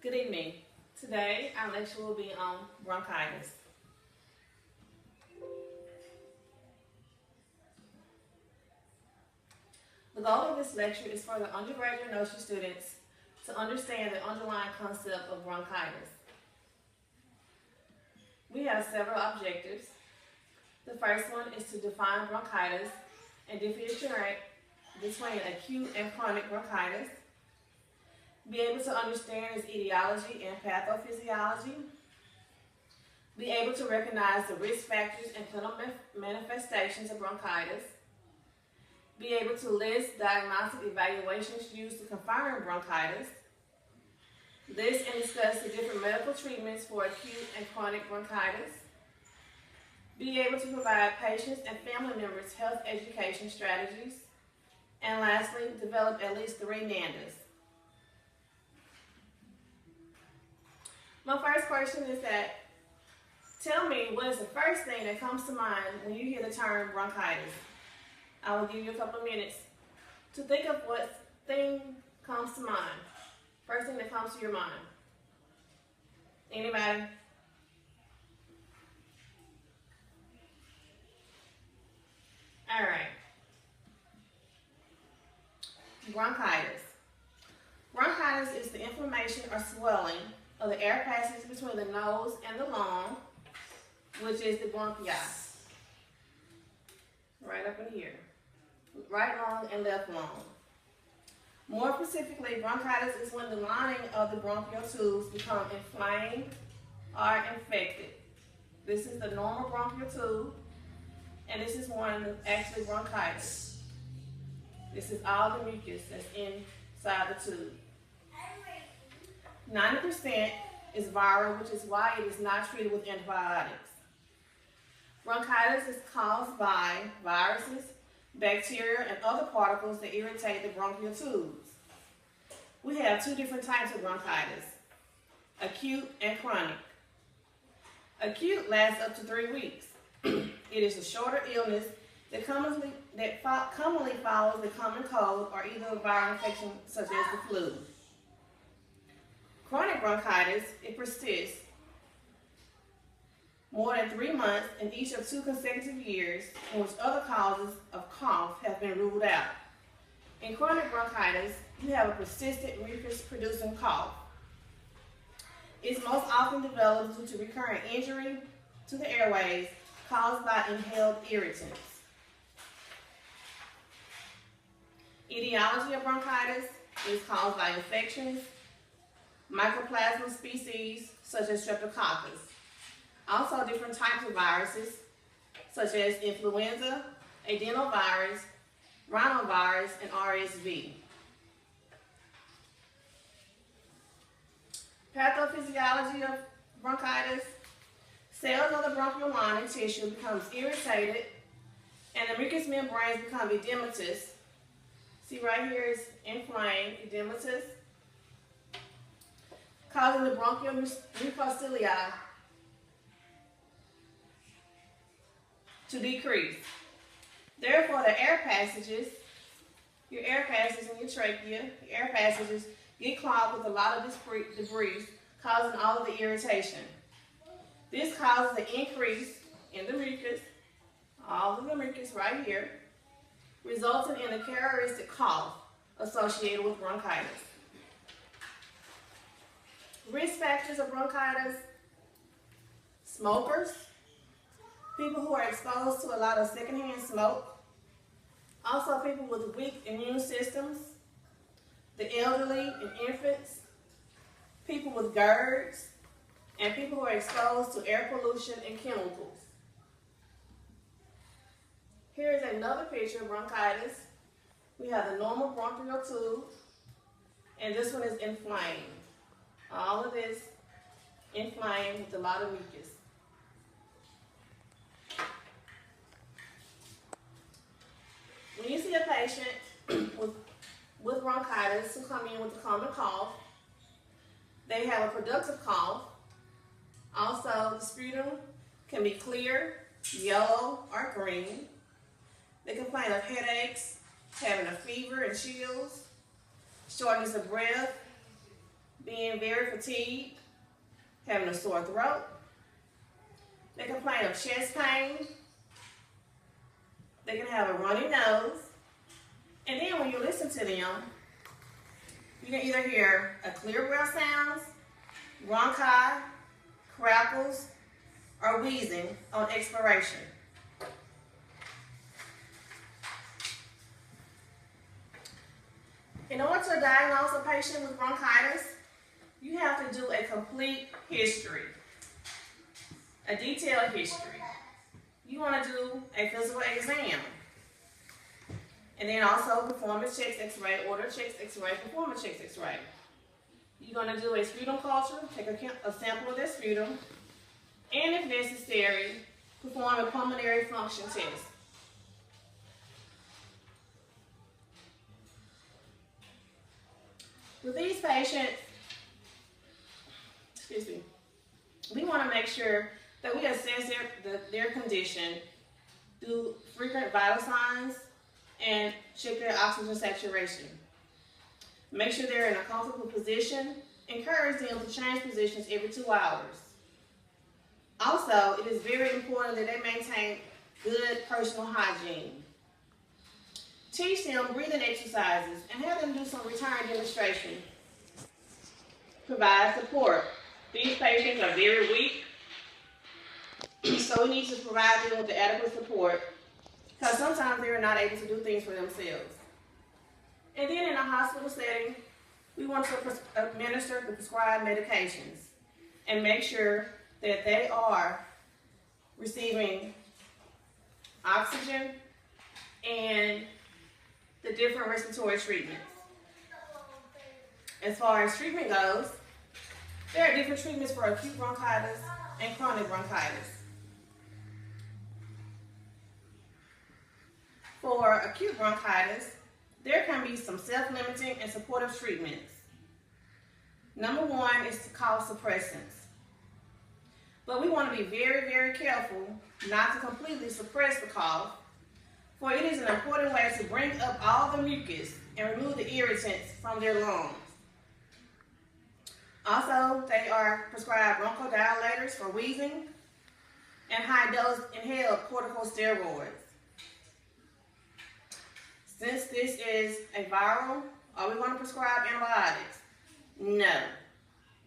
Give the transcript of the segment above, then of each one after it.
Good evening. Today, our lecture will be on bronchitis. The goal of this lecture is for the undergraduate nursing students to understand the underlying concept of bronchitis. We have several objectives. The first one is to define bronchitis and differentiate between acute and chronic bronchitis, be able to understand its etiology and pathophysiology, be able to recognize the risk factors and clinical manifestations of bronchitis, be able to list diagnostic evaluations used to confirm bronchitis, list and discuss the different medical treatments for acute and chronic bronchitis, be able to provide patients and family members health education strategies, and lastly, develop at least 3 NANDAs. My first question is that, tell me what is the first thing that comes to mind when you hear the term bronchitis? I will give you a couple of minutes to think of what thing comes to mind. First thing that comes to your mind. Anybody? All right. Bronchitis. Bronchitis is the inflammation or swelling of the air passage between the nose and the lung, which is the bronchi. Right up in here. Right lung and left lung. More specifically, bronchitis is when the lining of the bronchial tubes become inflamed or infected. This is the normal bronchial tube, and this is one that's actually bronchitis. This is all the mucus that's inside the tube. 90% is viral, which is why it is not treated with antibiotics. Bronchitis is caused by viruses, bacteria, and other particles that irritate the bronchial tubes. We have 2 different types of bronchitis, acute and chronic. Acute lasts up to 3 weeks. It is a shorter illness that commonly follows the common cold or either a viral infection such as the flu. Chronic bronchitis, it persists more than 3 months in each of 2 consecutive years in which other causes of cough have been ruled out. In chronic bronchitis, you have a persistent mucus-producing cough. It's most often developed due to recurrent injury to the airways caused by inhaled irritants. Etiology of bronchitis is caused by infections, mycoplasma species such as streptococcus. Also different types of viruses such as influenza, adenovirus, rhinovirus, and RSV. Pathophysiology of bronchitis. Cells of the bronchial lining tissue becomes irritated and the mucous membranes become edematous. See right here is inflamed, edematous, causing the bronchial mucociliary to decrease. Therefore, the air passages, your air passages in your trachea, your air passages get clogged with a lot of debris, causing all of the irritation. This causes an increase in the mucus, all of the mucus right here, resulting in a characteristic cough associated with bronchitis. Risk factors of bronchitis: smokers, people who are exposed to a lot of secondhand smoke, also people with weak immune systems, the elderly and infants, people with GERDs, and people who are exposed to air pollution and chemicals. Here is another picture of bronchitis. We have the normal bronchial tube, and this one is inflamed. All of this inflamed with a lot of mucus. When you see a patient with bronchitis who come in with a common cough, they have a productive cough. Also, the sputum can be clear, yellow, or green. They complain of headaches, having a fever and chills, shortness of breath, being very fatigued, having a sore throat. They complain of chest pain. They can have a runny nose. And then when you listen to them, you can either hear a clear breath sounds, bronchi, crackles, or wheezing on expiration. In order to diagnose a patient with bronchitis, you have to do a complete history, a detailed history. You want to do a physical exam, and then also performance checks, x-ray, order checks, x-ray, performance checks, x-ray. You're going to do a sputum culture, take a sample of their sputum, and if necessary, perform a pulmonary function test. With these patients, we want to make sure that we assess their condition through frequent vital signs and check their oxygen saturation. Make sure they're in a comfortable position. Encourage them to change positions every 2 hours. Also, it is very important that they maintain good personal hygiene. Teach them breathing exercises and have them do some return demonstration. Provide support. These patients are very weak, so we need to provide them with the adequate support because sometimes they're not able to do things for themselves. And then in a hospital setting, we want to administer the prescribed medications and make sure that they are receiving oxygen and the different respiratory treatments. As far as treatment goes, there are different treatments for acute bronchitis and chronic bronchitis. For acute bronchitis, there can be some self-limiting and supportive treatments. Number one is to cough suppressants. But we want to be very, very careful not to completely suppress the cough, for it is an important way to bring up all the mucus and remove the irritants from their lungs. Also, they are prescribed bronchodilators for wheezing and high-dose inhaled corticosteroids. Since this is a viral, are we going to prescribe antibiotics? No.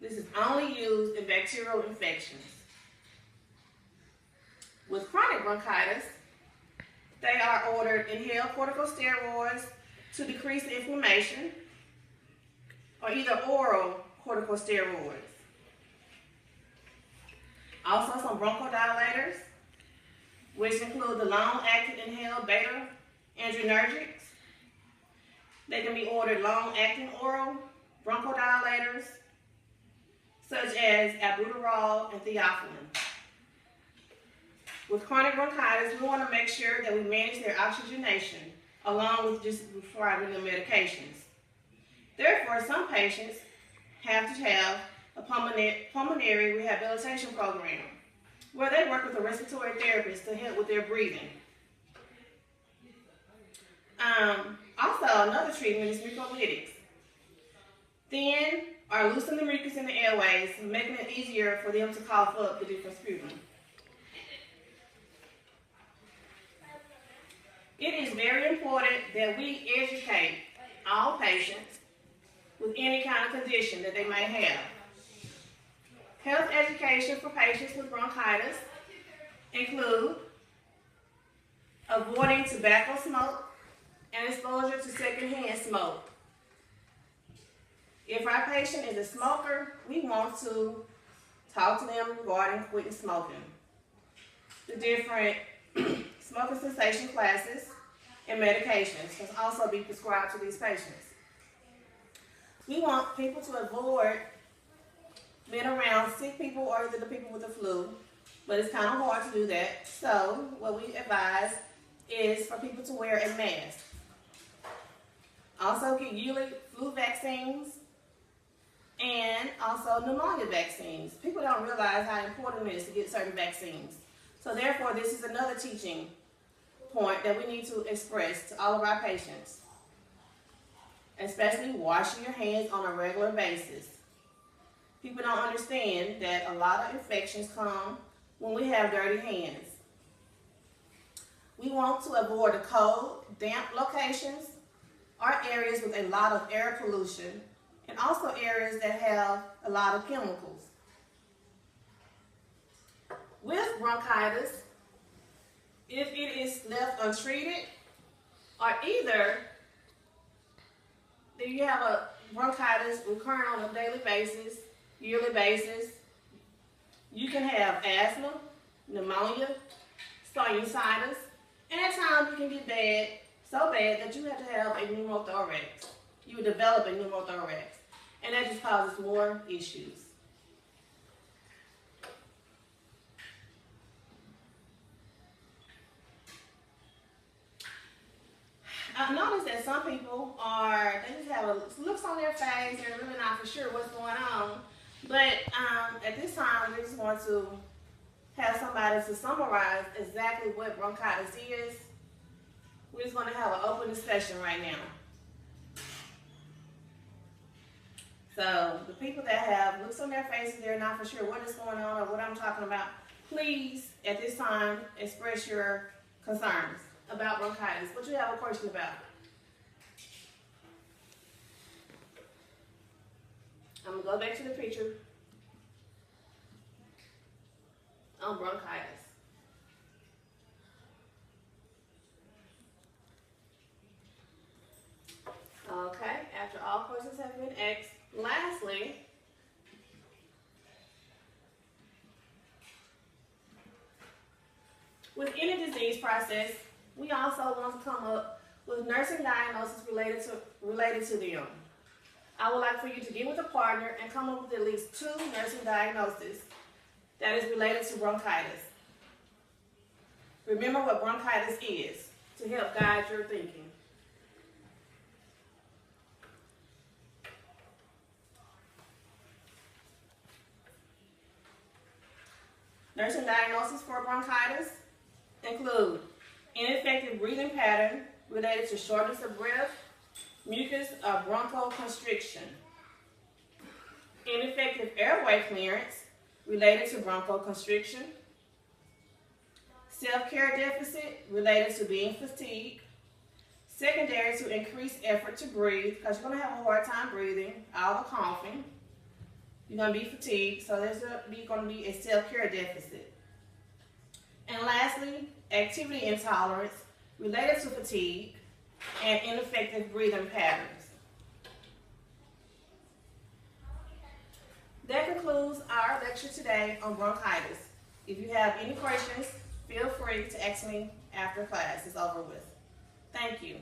This is only used in bacterial infections. With chronic bronchitis, they are ordered inhaled corticosteroids to decrease the inflammation, or either oral corticosteroids. Also some bronchodilators, which include the long-acting inhaled beta adrenergics. They can be ordered long-acting oral bronchodilators, such as albuterol and theophylline. With chronic bronchitis, we want to make sure that we manage their oxygenation along with just prescribing them medications. Therefore, some patients have to have a pulmonary rehabilitation program where they work with a respiratory therapist to help with their breathing. Also, another treatment is mucolytics. Thin or loosen the mucus in the airways, making it easier for them to cough up the different sputum. It is very important that we educate all patients with any kind of condition that they may have. Health education for patients with bronchitis include avoiding tobacco smoke and exposure to secondhand smoke. If our patient is a smoker, we want to talk to them regarding quitting smoking. The different smoking cessation classes and medications can also be prescribed to these patients. We want people to avoid being around sick people or the people with the flu, but it's kind of hard to do that. So what we advise is for people to wear a mask. Also get yearly flu vaccines and also pneumonia vaccines. People don't realize how important it is to get certain vaccines. So therefore, this is another teaching point that we need to express to all of our patients, especially washing your hands on a regular basis. people don't understand that a lot of infections come when we have dirty hands. We want to avoid the cold, damp locations or areas with a lot of air pollution, and also areas that have a lot of chemicals. With bronchitis, if it is left untreated, or either that you have a bronchitis recurring on a daily basis, yearly basis, you can have asthma, pneumonia, sinusitis, and at times it can get bad, so bad that you have to have a pneumothorax. You would develop a pneumothorax, and that just causes more issues. I've noticed that some people they just have looks on their face, they're really not for sure what's going on. But at this time, we just want to have somebody to summarize exactly what bronchitis is. We're just going to have an open discussion right now. So the people that have looks on their faces, they're not for sure what is going on or what I'm talking about, please, at this time, express your concerns about bronchitis. What you have a question about? I'm going to go back to the picture on bronchitis. Okay, after all questions have been asked, lastly, with any disease process, we also want to come up with nursing diagnosis related to them. I would like for you to get with a partner and come up with at least 2 nursing diagnoses that is related to bronchitis. Remember what bronchitis is to help guide your thinking. Nursing diagnoses for bronchitis include ineffective breathing pattern related to shortness of breath, mucus or bronchoconstriction. Ineffective airway clearance related to bronchoconstriction. Self-care deficit related to being fatigued. Secondary to increased effort to breathe, because you're going to have a hard time breathing, all the coughing. You're going to be fatigued, so there's going to be a self-care deficit. And lastly, activity intolerance related to fatigue and ineffective breathing patterns. That concludes our lecture today on bronchitis. If you have any questions, feel free to ask me after class is over with. Thank you.